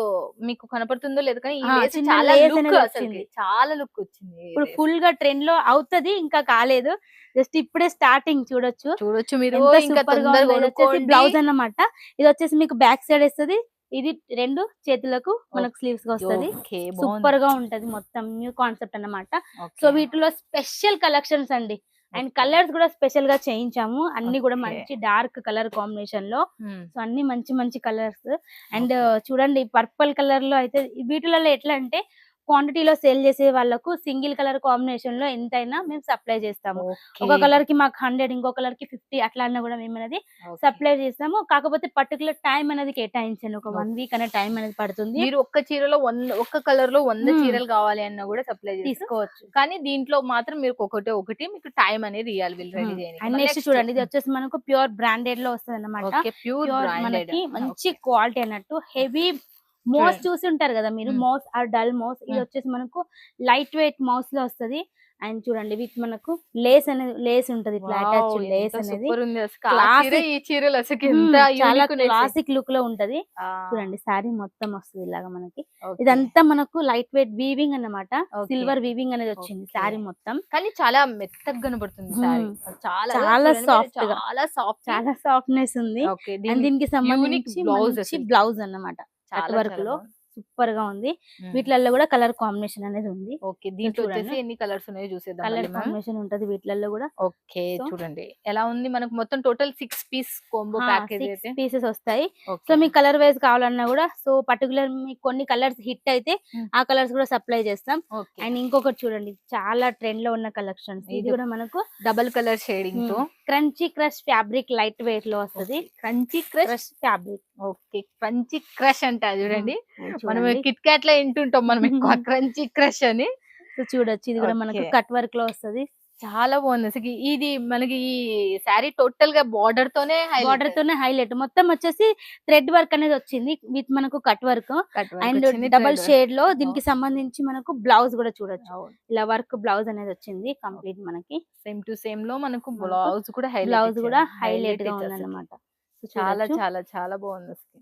మీకు కనపడుతుందో లేదో కానీ ఈ ఆ, లేస్ చిన్న చాలా లేస్ లుక్ అనేది అసలుకి వచ్చింది. చాలా లుక్ వచ్చింది. ఇప్పుడు ఫుల్ గా ట్రెండ్ లో అవుతది, ఇంకా కాలేదు. జస్ట్ ఇప్పుడే స్టార్టింగ్ చూడొచ్చు చూడొచ్చు మీరు ఎంత ఇంకా సూపర్ గా తొందరగా ఉందో. ఇది వచ్చేసి కొనుక్కోండి. బ్లౌజ్ అన్నమాట. ఇది వచ్చేసి మీకు బ్యాక్ సైడ్ వస్తది. ఇది రెండు చేతులకు మనకు స్లీవ్స్ గా వస్తది. ఓకే. సూపర్ గా ఉంటది. మొత్తం న్యూ కాన్సెప్ట్ అన్నమాట. So okay. వీటిలో స్పెషల్ కలెక్షన్స్ అండి. అండ్ కలర్స్ కూడా స్పెషల్ గా చేయించాము. అన్ని కూడా Okay. మంచి డార్క్ కలర్ కాంబినేషన్ లో. హ్మ్. సో అన్ని మంచి మంచి కలర్స్. అండ్ చూడండి పర్పుల్ కలర్ లో అయితే వీటిలలో ఎట్లా అంటే క్వాంటిటీలో సేల్ చేసే వాళ్ళకు సింగిల్ కలర్ కాంబినేషన్ లో ఎంతైనా మేము సప్లై చేస్తాము. ఓకే. ఒక కలర్ కి మాకు 100, ఇంకో కలర్ కి 50 అట్లా అన్నా కూడా మేము అనేది ఓకే. సప్లై చేస్తాము. కాకపోతే పర్టికులర్ టైం అనేది కేటాయించాను. ఒక 1 వీక్ అనే టైం అనేది పడుతుంది. మీరు ఒక్క చీరలో ఒక్క కలర్ లో 100 Hmm. చీరలు కావాలి అన్నా కూడా సప్లై చేస్తారు. తీసుకోవచ్చు. కానీ దీంట్లో మాత్రం మీరు ఒకటి మీకు టైం అనేది ఇవ్వాలి వీళ్ళు రెడీ చేయడానికి. అండ్ నెక్స్ట్ చూడండి ఇది వచ్చేసి మనకు ప్యూర్ బ్రాండెడ్ లో వస్తుంది అన్నమాట. ఓకే. Pure branded. మనకి మంచి క్వాలిటీ అన్నట్టు. హెవీ మౌస్ చూసి ఉంటారు కదా మీరు, మౌస్ ఆర్ డల్ మౌస్. ఇది వచ్చేసి మనకు లైట్ వెయిట్ మౌస్ లో వస్తది. అండ్ చూడండి విత్ మనకు లేస్ అనేది లేస్ ఉంటది ఇట్లా అటాచ్ లేస్ అనేది. సూపర్ ఉంది అసలు. Classic. ఈ చీరలు అసలు ఎంత చాలా unique ఉన్నాయి. క్లాసిక్ లుక్ లో ఉంటది. ఆ, చూడండి శారీ మొత్తం వస్తుంది ఇలాగా మనకి. ఓకే. ఇదంతా మనకు లైట్ వెయిట్ వీవింగ్ అన్నమాట. ఓకే. సిల్వర్ వీవింగ్ అనేది వచ్చింది ఓకే. శారీ మొత్తం. కానీ చాలా మెత్తగా కనబడుతుంది సారీ. చాలా చాలా చూడండి, soft గా. చాలా సాఫ్ట్. చాలా సాఫ్ట్నెస్ ఉంది. ఓకే. అండ్ దీనికి సంబంధించి blouse మంచి అసలు. బ్లౌజ్ అన్నమాట. చాలా కట్ వర్క్ చాలా లో బాగుంది. సూపర్ గా ఉంది. మ్మ్. వీటిలలో కూడా కలర్ కాంబినేషన్ అనేది ఉంది. ఓకే. దీంట్లో చూడండి. వచ్చేసి ఎన్ని కలర్స్ ఉన్నాయో చూసేద్దాం కలర్ మళ్ళీ మనం. కాంబినేషన్ ఉంటది వీటిలలో కూడా. ఓకే. So, చూడండి ఎలా ఉంది మనకు మొత్తం టోటల్ 6 పీస్ కాంబో ప్యాకేజ్ అయితే. 6 పీసెస్ వస్తాయి. So okay. మీకు కలర్ వైజ్ కావాలన్నా కూడా సో పర్టికులర్ మీకు కొన్ని కలర్స్ హిట్ అయితే ఆ కలర్స్ కూడా సప్లై చేస్తాం. ఓకే. అండ్ ఇంకొకటి చూడండి చాలా ట్రెండ్ లో ఉన్న కలెక్షన్స్. ఇది ఇది కూడా మనకు డబుల్ కలర్ షేడింగ్ తో crunchy crush fabric light weight లో వస్తది. Crunchy crush. Crush fabric okay. Crunchy crush అంట చూడండి. మనం కిట్ క్యాట్ లో వింటుంటాం మనం ఎక్కువ క్రంచీ క్రష్ అని. సో చూడొచ్చు ఇది కూడా మనకు Okay. కట్ వర్క్ లో వస్తది. చాలా బాగుంది అసలు. ఇది మనకి ఈ శారీ టోటల్ గా బార్డర్ తోనే బార్డర్ తోనే హైలైట్. మొత్తం వచ్చేసి థ్రెడ్ వర్క్ అనేది వచ్చింది విత్ మనకు cut work. And double shade లో దీనికి సంబంధించి మనకు బ్లౌజ్ కూడా చూడొచ్చు. ఇలా వర్క్ బ్లౌజ్ అనేది వచ్చింది కంప్లీట్ మనకి. సేమ్ టు సేమ్ లో మనకు బ్లౌజ్ కూడా బ్లౌజ్ కూడా హైలైట్ గా ఉంది అన్నమాట. చాలా చాలా చాలా బాగుంది అసలు.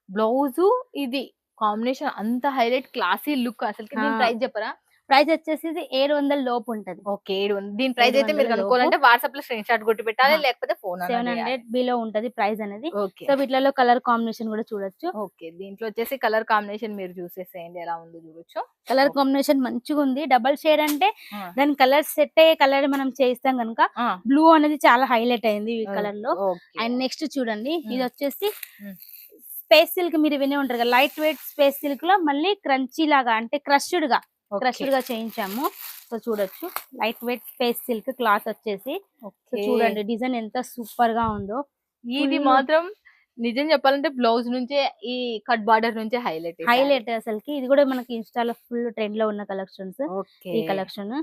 బ్లౌజ్ ఇది కాంబినేషన్ అంత హైలైట్ క్లాసీ లుక్ అసలు. దీని ప్రైస్ చెప్పరా? ప్రైస్ వచ్చేసి 700 లోపు ఉంటది. ఓకే. దీని ప్రైస్ అయితే మీరు 700 కనుక్కోవాలంటే వాట్సాప్ లో స్క్రీన్ షాట్ కొట్టి పెట్టాలి, లేకపోతే ఫోన్ 700 బిలో ఉంటది ప్రైస్ అనేది. ఓకే. సో వీటిలో కలర్ కాంబినేషన్ కూడా చూడొచ్చు. ఓకే. దీంట్లో వచ్చేసి కలర్ కాంబినేషన్ మీరు చూసేసేయండి ఎలా ఉందో చూడొచ్చు. కలర్ కాంబినేషన్ మంచిగా ఉంది. డబల్ షేడ్ అంటే దాని కలర్ సెట్ అయ్యే కలర్ మనం చేయిస్తాం కనుక బ్లూ అనేది చాలా హైలైట్ అయింది ఈ కలర్ లో. అండ్ నెక్స్ట్ చూడండి ఇది వచ్చేసి స్పేస్ సిల్క్. మీరు వినే ఉంటారు కదా, లైట్ వెయిట్ స్పేస్ సిల్క్ లో మళ్ళీ క్రంచీ లాగా అంటే క్రష్డ్ గా చేయించాము. సో చూడొచ్చు light weight space silk cloth వచ్చేసి. సో చూడండి డిజైన్ ఎంత సూపర్ గా ఉందో. ఇది మాత్రం నిజం చెప్పాలంటే బ్లౌజ్ నుంచే ఈ కట్ బార్డర్ నుంచే హైలైట్ అసలుకి. ఇది కూడా మనకి ఇన్స్టాలో ఫుల్ ట్రెండ్ లో ఉన్న కలెక్షన్స్. ఈ కలెక్షన్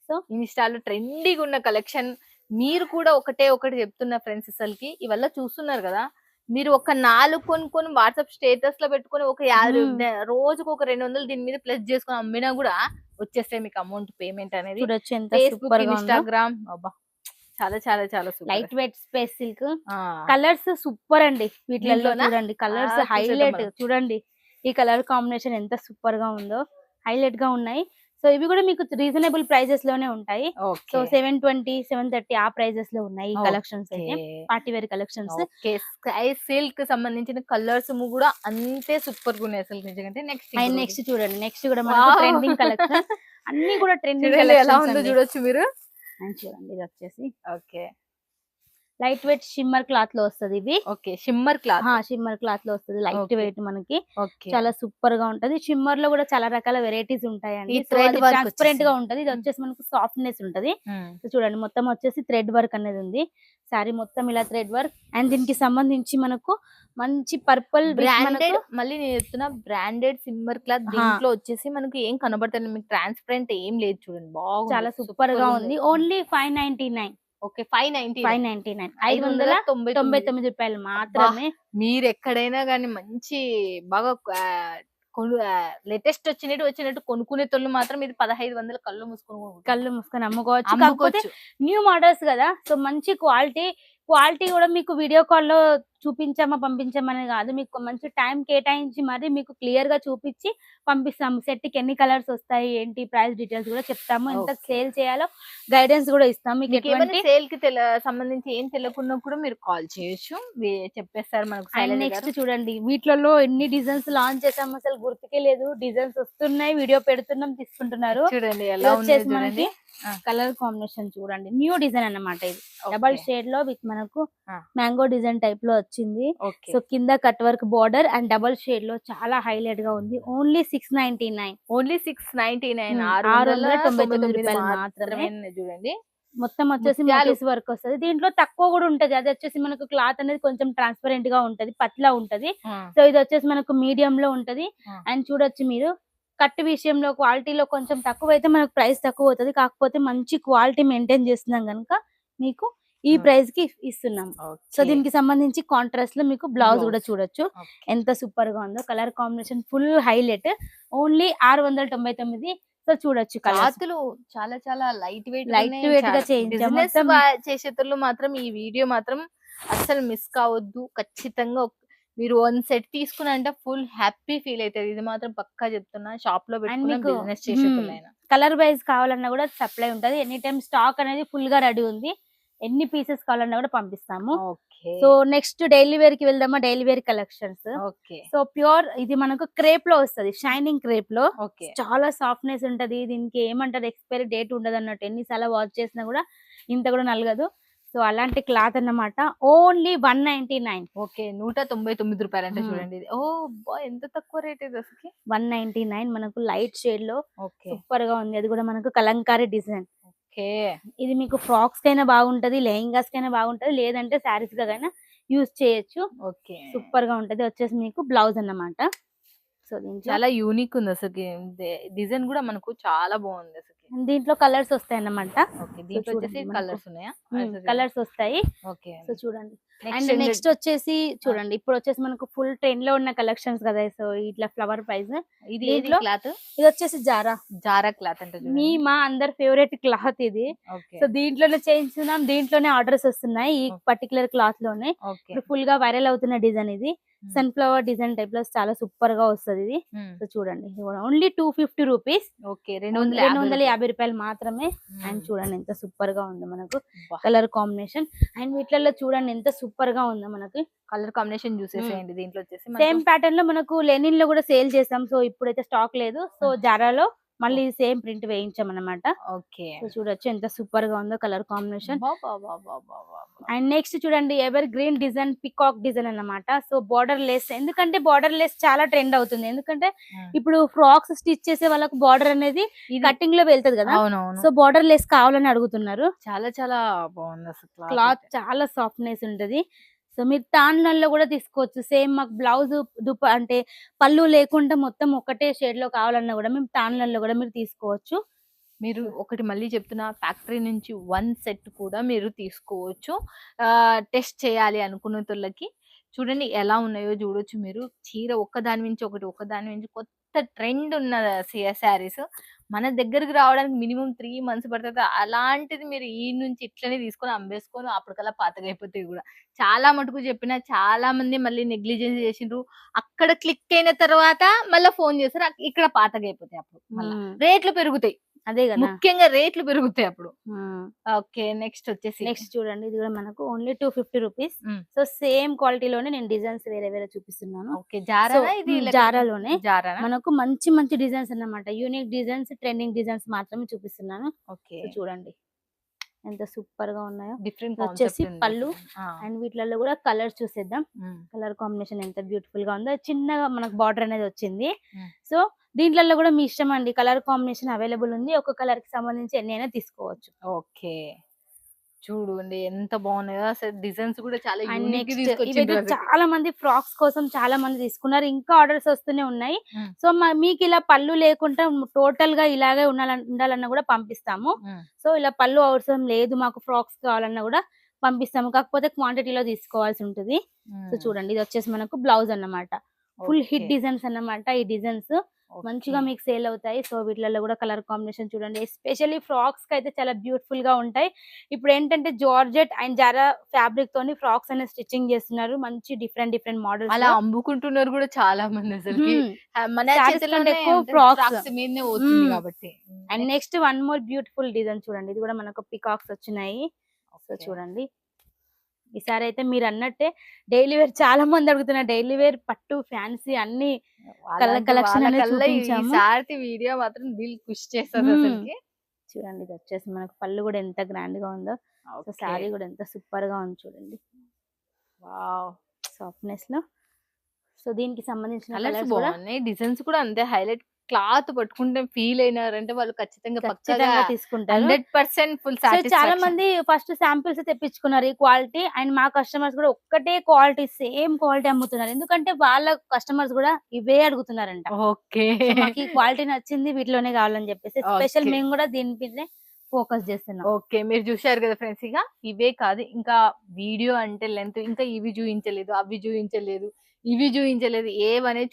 సో ఇన్స్టాలో ట్రెండీగా ఉన్న కలెక్షన్. మీరు కూడా ఒకటి చెప్తున్న ఫ్రెండ్స్ అసలుకి ఇవల్ల చూస్తున్నారు కదా, మీరు ఒక 4 కొనుక్కొని వాట్సాప్ స్టేటస్ లో పెట్టుకొని ఒక 50 రోజుకు ఒక 200 దీని మీద ప్లస్ చేసుకొని అమ్మినా కూడా వచ్చేస్తాయి మీకు అమౌంట్ పేమెంట్ అనేది. చూడొచ్చు ఎంత ఫేస్బుక్, సూపర్ గా ఉందో. ఇన్స్టాగ్రామ్ చాలా చాలా చాలా super. Light weight space silk colours super అండి. వీటిలలో చూడండి కలర్స్ హైలైట్. చూడండి ఈ కలర్ కాంబినేషన్ ఎంత సూపర్ గా ఉందో, హైలైట్ గా ఉన్నాయి. సో ఇవి కూడా మీకు రీజనబుల్ ప్రైజెస్ లోనే ఉంటాయి. సో 720, 730 ఆ ప్రైజెస్ లో ఉన్నాయి ఈ కలెక్షన్స్ అయితే. Party wear collections. Sky silk సంబంధించిన కలర్స్ కూడా అంతే సూపర్ గా ఉన్నాయి అసలు నిజంగా. నెక్స్ట్ చూడండి నెక్స్ట్ కూడా మనకు ట్రెండింగ్ కలెక్షన్. అన్ని కూడా ట్రెండింగ్ ఎలా ఉందో చూడొచ్చు మీరు. చూడండి ఇది వచ్చేసి okay. Light weight shimmer cloth లో వస్తది ఇది. Okay, shimmer cloth. Shimmer cloth లో వస్తది, లైట్ Okay. వెయిట్ మనకి. ఓకే, చాలా సూపర్ గా ఉంటది. షిమ్మర్ లో కూడా చాలా రకాల వెరైటీస్ ఉంటాయండి. ఈ thread work ట్రాన్స్పరెంట్ గా వచ్చేసింది. ఉంటది. ఇది వచ్చేసి మనకు సాఫ్ట్నెస్ ఉంటది. సో చూడండి మొత్తం వచ్చేసి థ్రెడ్ వర్క్ అనేది ఉంది. సారీ మొత్తం ఇలా థ్రెడ్ వర్క్. అండ్ దీనికి సంబంధించి మనకు మంచి పర్పుల్ బ్రాండెడ్, మళ్ళీ నేను చెప్తున్నా బ్రాండెడ్ సిమ్మర్ క్లాత్. దీంట్లో వచ్చేసి మనకి ఏం కనబడుతుంది, మీకు ట్రాన్స్పరెంట్ ఏం లేదు చూడండి, బాగుంది, చాలా సూపర్ గా ఉంది. ఓన్లీ 599. ఓకే, 599 599 రూపాయలు మాత్రమే. మీరు ఎక్కడైనా కానీ మంచి బాగా లేటెస్ట్ వచ్చినట్టు కొనుక్కునే తోళ్ళు మాత్రం ఇది 1500 కళ్ళు మూసుకొని అమ్ముకోవచ్చు. కాకపోతే న్యూ మోడల్స్ కదా, సో మంచి క్వాలిటీ కూడా మీకు వీడియో కాల్ లో చూపించామా పంపించామని కాదు, మీకు మంచి టైం కేటాయించి మరి మీకు క్లియర్ గా చూపించి పంపిస్తాము. సెట్ కి ఎన్ని కలర్స్ వస్తాయి, ఏంటి ప్రైస్ డీటెయిల్స్ కూడా చెప్తాము, ఎంత సేల్ చేయాలో గైడెన్స్ కూడా ఇస్తాము. మీకు ఎటువంటి సేల్ కి సంబంధించి ఏం తెలియకున్నా కూడా మీరు కాల్ చేయొచ్చు, చెప్పేస్తారు మనకు. నెక్స్ట్ చూడండి, వీటిలో ఎన్ని డిజైన్స్ లాంచ్ చేసాము అసలు గుర్తుకే లేదు. డిజైన్స్ వస్తున్నాయి, వీడియో పెడుతున్నాం, తీసుకుంటున్నారు. చూడండి ఎలా వచ్చేసి మనకి కలర్ కాంబినేషన్ చూడండి, న్యూ డిజైన్ అన్నమాట. ఇది డబల్ షేడ్ లో విత్ మనకు మ్యాంగో డిజైన్ టైప్ లో వచ్చింది. సో కింద cut work border and double shade లో చాలా హైలైట్ గా ఉంది. ఓన్లీ 699. ఓన్లీ 699, 699 రూపాయలు మాత్రమే. చూడండి మొత్తం వచ్చేసి మోటివ్స్ వర్క్ వస్తది. దీంట్లో తక్కువ కూడా ఉంటది. అది వచ్చేసి మనకు క్లాత్ అనేది కొంచెం ట్రాన్స్పరెంట్ గా ఉంటది, పత్లా ఉంటది. సో ఇది వచ్చేసి మనకు మీడియం లో ఉంటది. అండ్ చూడొచ్చు మీరు, కట్ విషయంలో క్వాలిటీలో కొంచెం తక్కువ అయితే మనకు ప్రైస్ తక్కువ అవుతుంది. కాకపోతే మంచి క్వాలిటీ మెయింటైన్ చేస్తున్నాం కనుక మీకు ఈ ప్రైస్ కి ఇస్తున్నాం. సో దీనికి సంబంధించి కాంట్రాస్ట్ లో మీకు బ్లౌజ్ కూడా చూడొచ్చు ఎంత సూపర్ గా ఉందో. Colour combination full highlight. Only 699. So చూడొచ్చు క్లాతులు చాలా చాలా లైట్ వెయిట్ గా చేసేటోళ్ళు మాత్రం ఈ వీడియో మాత్రం అస్సలు మిస్ కావద్దు. ఖచ్చితంగా మీరు 1 సెట్ తీసుకున్నారంటే ఫుల్ హ్యాపీ ఫీల్ అవుతుంది. ఇది మాత్రం పక్కా చెప్తున్నా. షాప్ లో బిజినెస్ చేసేటోళ్ళైనా కలర్ వైజ్ కావాలన్నా కూడా సప్లై ఉంటది. ఎనీ టైం స్టాక్ అనేది ఫుల్ గా రెడీ ఉంది. ఎన్ని పీసెస్ కావాలన్నా కూడా పంపిస్తాము. సో నెక్స్ట్ డైలీ వేర్ కి వెళ్దామా, daily wear collections. So pure ఇది మనకు క్రేప్ లో వస్తది, షైనింగ్ క్రేప్ లో. చాలా సాఫ్ట్నెస్ ఉంటది. దీనికి ఏమంటారు, ఎక్స్పైరీ డేట్ ఉండదు అన్నట్టు. ఎన్నిసార్లు వాష్ చేసినా కూడా ఇంత కూడా నలగదు. సో అలాంటి క్లాత్ అన్నమాట. ఓన్లీ 199. ఓకే, 199 రూపాయలు అంటే చూడండి. ఓ ఎంత తక్కువ రేట్ ఇది అసలు. 199 మనకు లైట్ షేడ్ లో సూపర్ గా ఉంది. అది కూడా మనకు కలంకారీ డిజైన్. ఇది మీకు ఫ్రాక్స్ కైనా బాగుంటది, లెహంగాస్ కైనా బాగుంటది, లేదంటే శారీస్ గా యూజ్ చేయొచ్చు. సూపర్ గా ఉంటది. వచ్చేసి మీకు బ్లౌజ్ అన్నమాట. సో చాలా యూనిక్ ఉంది అసలు. డిజైన్ కూడా మనకు చాలా బాగుంది అసలు. దీంట్లో కలర్స్ వస్తాయి అన్నమాట. దీంట్లో వచ్చేసి కలర్స్ ఉన్నాయా? కలర్స్ వస్తాయి. సో చూడండి. అండ్ నెక్స్ట్ వచ్చేసి చూడండి, ఇప్పుడు వచ్చేసి మనకు ఫుల్ ట్రెండ్ లో ఉన్న కలెక్షన్స్ కదా. సో ఇట్లా ఫ్లవర్ ప్రైస్. ఇది క్లాత్, ఇది వచ్చేసి జారా క్లాత్ అంటే మా అందరి ఫేవరెట్ క్లాత్ ఇది. సో దీంట్లోనే చేయించున్నాం, దీంట్లోనే ఆర్డర్స్ వస్తున్నాయి ఈ పర్టికులర్ క్లాత్ లోనే. ఫుల్ గా వైరల్ అవుతున్న డిజైన్ ఇది. సన్ఫ్లవర్ డిజైన్ టైప్ లో చాలా సూపర్ గా వస్తుంది ఇది. సో చూడండి, ఓన్లీ 250 రూపీస్. 250 రూపాయలు మాత్రమే. అండ్ చూడండి ఎంత సూపర్ గా ఉందో మనకు కలర్ కాంబినేషన్. అండ్ వీటిలో చూడండి ఎంత సూపర్ గా ఉందో మనకి కలర్ కాంబినేషన్ చూసేసేయండి. దీంట్లో వచ్చేసి సేమ్ ప్యాటర్న్ లో మనకు లెనిన్ లో కూడా సేల్ చేస్తాం. సో ఇప్పుడైతే స్టాక్ లేదు. సో జారాలో మళ్ళీ సేమ్ ప్రింట్ వేయించామన్నమాట. చూడొచ్చు ఎంత సూపర్ గా ఉందో కలర్ కాంబినేషన్. అండ్ నెక్స్ట్ చూడండి, ever green design, peacock design అన్నమాట. సో బార్డర్ లెస్, ఎందుకంటే బార్డర్ లెస్ చాలా ట్రెండ్ అవుతుంది. ఎందుకంటే ఇప్పుడు ఫ్రాక్స్ స్టిచ్ చేసే వాళ్ళకు బార్డర్ అనేది కటింగ్ లో వెళ్తది కదా. సో బార్డర్ లెస్ కావాలని అడుగుతున్నారు. చాలా చాలా బాగుంది అసలు. క్లాత్ చాలా సాఫ్ట్నెస్ ఉంటది. సో మీరు తాన్లలో కూడా తీసుకోవచ్చు. సేమ్ మాకు బ్లౌజ్ అంటే పళ్ళు లేకుండా మొత్తం ఒకటే షేడ్ లో కావాలన్నా కూడా మేము తాన్లలో కూడా మీరు తీసుకోవచ్చు. మీరు ఒకటి మళ్ళీ చెప్తున్నా, ఫ్యాక్టరీ నుంచి 1 సెట్ కూడా మీరు తీసుకోవచ్చు. టెస్ట్ చేయాలి అనుకున్న వాళ్ళకి చూడండి ఎలా ఉన్నాయో చూడొచ్చు మీరు. చీర ఒక్కదాని నుంచి ఒకటి, ఒక్కదాని నుంచి కొత్త ట్రెండ్ ఉన్న శారీస్ మన దగ్గరికి రావడానికి మినిమం 3 months పడుతుంది. అలాంటిది మీరు ఈ నుంచి ఇట్లనే తీసుకొని అమ్మేసుకొని అప్పటికల్లా పాతగా అయిపోతాయి కూడా. చాలా మటుకు చెప్పిన చాలా మంది మళ్ళీ నెగ్లిజెన్స్ చేసిండ్రు. అక్కడ క్లిక్ అయిన తర్వాత మళ్ళీ ఫోన్ చేస్తారు, ఇక్కడ పాతగా అయిపోతాయి. అప్పుడు మళ్ళీ రేట్లు పెరుగుతాయి. అదే కదా, ముఖ్యంగా రేట్లు పెరుగుతాయి అప్పుడు. ఓకే, నెక్స్ట్ వచ్చేసి నెక్స్ట్ చూడండి, ఇది కూడా మనకు ఓన్లీ 250 రూపీస్. సో సేమ్ క్వాలిటీలోనే నేను డిజైన్స్ వేరే వేరే చూపిస్తున్నాను. జారాలోనే మనకు మంచి మంచి డిజైన్స్ అన్నమాట. యూనిక్ డిజైన్స్, ట్రెండింగ్ డిజైన్స్ మాత్రమే చూపిస్తున్నాను. ఓకే చూడండి, ఎంత సూపర్ గా ఉన్నాయో. డిఫరెంట్ ఇది వచ్చేసి కాన్సెప్ట్ పళ్ళు అండ్ వీటిలలో కూడా కలర్స్ చూసేద్దాం. కలర్ కాంబినేషన్ ఎంత బ్యూటిఫుల్ గా ఉందో. చిన్నగా మనకు బార్డర్ అనేది వచ్చింది. సో దీంట్లో కూడా మీ ఇష్టం అండి, కలర్ కాంబినేషన్ అవైలబుల్ ఉంది. ఒక కలర్ కి సంబంధించి ఎన్ని అయినా తీసుకోవచ్చు. ఓకే, చూడండి ఎంత బాగున్నాయో అసలు. డిజైన్స్ కూడా చాలా అండ్ యూనిక్ నెక్స్ట్ తీసుకొచ్చిండ్రు ఇవైతే అసలు. చాలా మంది ఫ్రాక్స్ కోసం చాలా మంది తీసుకున్నారు. ఇంకా ఆర్డర్స్ వస్తూనే ఉన్నాయి. మ్మ్. సో మీకు ఇలా పళ్ళు లేకుండా టోటల్ గా ఇలాగే ఉండాలన్నా కూడా పంపిస్తాము. సో ఇలా పళ్ళు అవసరం లేదు, మాకు ఫ్రాక్స్ కావాలన్నా కూడా పంపిస్తాము. కాకపోతే క్వాంటిటీలో తీసుకోవాల్సి ఉంటుంది. సో చూడండి, ఇది వచ్చేసి మనకు బ్లౌజ్ అన్నమాట. ఫుల్ హిట్ డిజైన్స్ అన్నమాట. ఈ డిజైన్స్ మంచిగా మీకు సేల్ అవుతాయి. సో వీటిలలో కూడా కలర్ కాంబినేషన్ చూడండి. ఎస్పెషల్లీ ఫ్రాక్స్ కి అయితే చాలా బ్యూటిఫుల్ గా ఉంటాయి. ఇప్పుడు ఏంటంటే జార్జెట్ అండ్ జారా ఫ్యాబ్రిక్ తోని ఫ్రాక్స్ అనేది స్టిచ్చింగ్ చేస్తున్నారు. మంచి డిఫరెంట్ మోడల్స్ అలా అమ్ముకుంటున్నారు కూడా చాలా మంది అసలు. మన Sarees చేతిలోనే కంటే ఎక్కువ ఫ్రాక్స్ frocks. మీదనే పోతుంది కాబట్టి. And next one more beautiful design చూడండి. ఇది కూడా మనకు పికాక్స్ వచ్చినాయి. So Okay. చూడండి, ఈసారి అయితే మీరు అన్నట్టే డైలీ వేర్ చాలా మంది అడుగుతున్నారు. డైలీ వేర్ పట్టు ఫ్యాన్సీ అన్ని collection అనేది చూపించాము. ఈసారి వీడియో మాత్రం దిల్ ఖుష్ చేస్తుంది అసలుకి. చూడండి, ఇది వచ్చేసి మనకు పళ్ళు కూడా ఎంత గ్రాండ్ గా ఉందో. So Okay. సారీ కూడా ఎంత సూపర్ గా ఉంది చూడండి, వావ్, సాఫ్ట్నెస్ లో. సో దీనికి సంబంధించిన కలర్స్ కలర్స్ కూడా బాగున్నాయి, డిజైన్స్ కూడా అంతే హైలైట్. క్లాత్ పట్టుకుంటే ఫీల్ అయినారంటే వాళ్ళు ఖచ్చితంగా పక్కగా ఖచ్చితంగా తీసుకుంటారు. 100% ఫుల్ సో చాలా సాటిస్ఫాక్షన్. మంది ఫస్ట్ శాంపిల్స్ తెప్పించుకున్నారు ఈ క్వాలిటీ. అండ్ మా కస్టమర్స్ కూడా ఒక్కటే క్వాలిటీ, సేమ్ క్వాలిటీ అమ్ముతున్నారు. ఎందుకంటే వాళ్ళ కస్టమర్స్ కూడా ఇవే అడుగుతున్నారంట. ఓకే, సో మాకు ఈ క్వాలిటీ నచ్చింది, వీటిలోనే కావాలని చెప్పేసి స్పెషల్ Okay. మేము కూడా దీని మీదనే ఫోకస్ చేస్తున్నాం. ఓకే, మీరు చూశారు కదా ఫ్రెండ్స్. ఇక ఇవే కాదు, ఇంకా వీడియో అంటే లెంత్, ఇంకా ఇవి చూపించలేదు, అవి చూపించలేదు, ఇవి చూపించలేదు, ఏవనే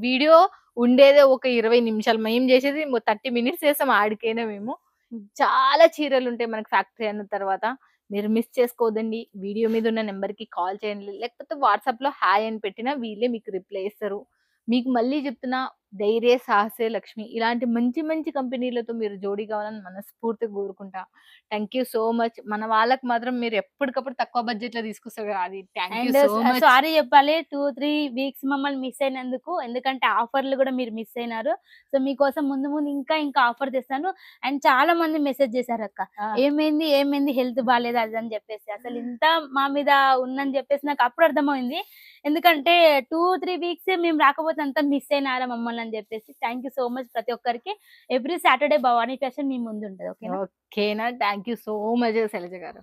వీడియో ఉండేదే ఒక 20 నిమిషాలు. మేము చేసేది 30 మినిట్స్ చేస్తాం ఆడికైనా. మేము చాలా చీరలు ఉంటాయి మనకి ఫ్యాక్టరీ అన్న తర్వాత. మీరు మిస్ చేసుకోవద్దండి. వీడియో మీద ఉన్న నెంబర్ కి కాల్ చేయండి, లేకపోతే వాట్సాప్ లో హాయ్ అని పెట్టినా వీళ్ళే మీకు రిప్లై ఇస్తారు. మీకు మళ్ళీ చెప్తున్నా, ధైర్య సాహసే లక్ష్మి ఇలాంటి మంచి మంచి కంపెనీలతో మీరు జోడీ కావాలని మనస్ఫూర్తిగా కోరుకుంటా. Thank you so much. మన వాళ్ళకి మాత్రం మీరు ఎప్పటికప్పుడు తక్కువ బడ్జెట్ లో తీసుకొస్తారు కదా, అది thank you and so much. Sorry చెప్పాలి 2-3 వీక్స్ మమ్మల్ని మిస్ అయినందుకు. ఎందుకంటే ఆఫర్లు కూడా మీరు మిస్ అయినారు. సో మీకోసం ముందు ముందు ఇంకా ఆఫర్ తెస్తాను. అండ్ చాలా మంది మెసేజ్ చేశారు, అక్క ఏమైంది హెల్త్ బాగాలేదు అది అని చెప్పేసి. అసలు ఇంత మా మీద ఉందని చెప్పేసి నాకు అప్పుడు అర్థమైంది. ఎందుకంటే 2-3 వీక్స్ మేము రాకపోతే అంతా మిస్ అయినారా మమ్మల్ని అని చెప్పేసి. థ్యాంక్ యూ సో మచ్ ప్రతి ఒక్కరికి. ఎవ్రీ సాటర్డే భవానీ ఫ్యాషన్ మీ ముందు ఉంటుంది. ఓకేనా? ఓకేనా, thank you so much Shailaja గారు.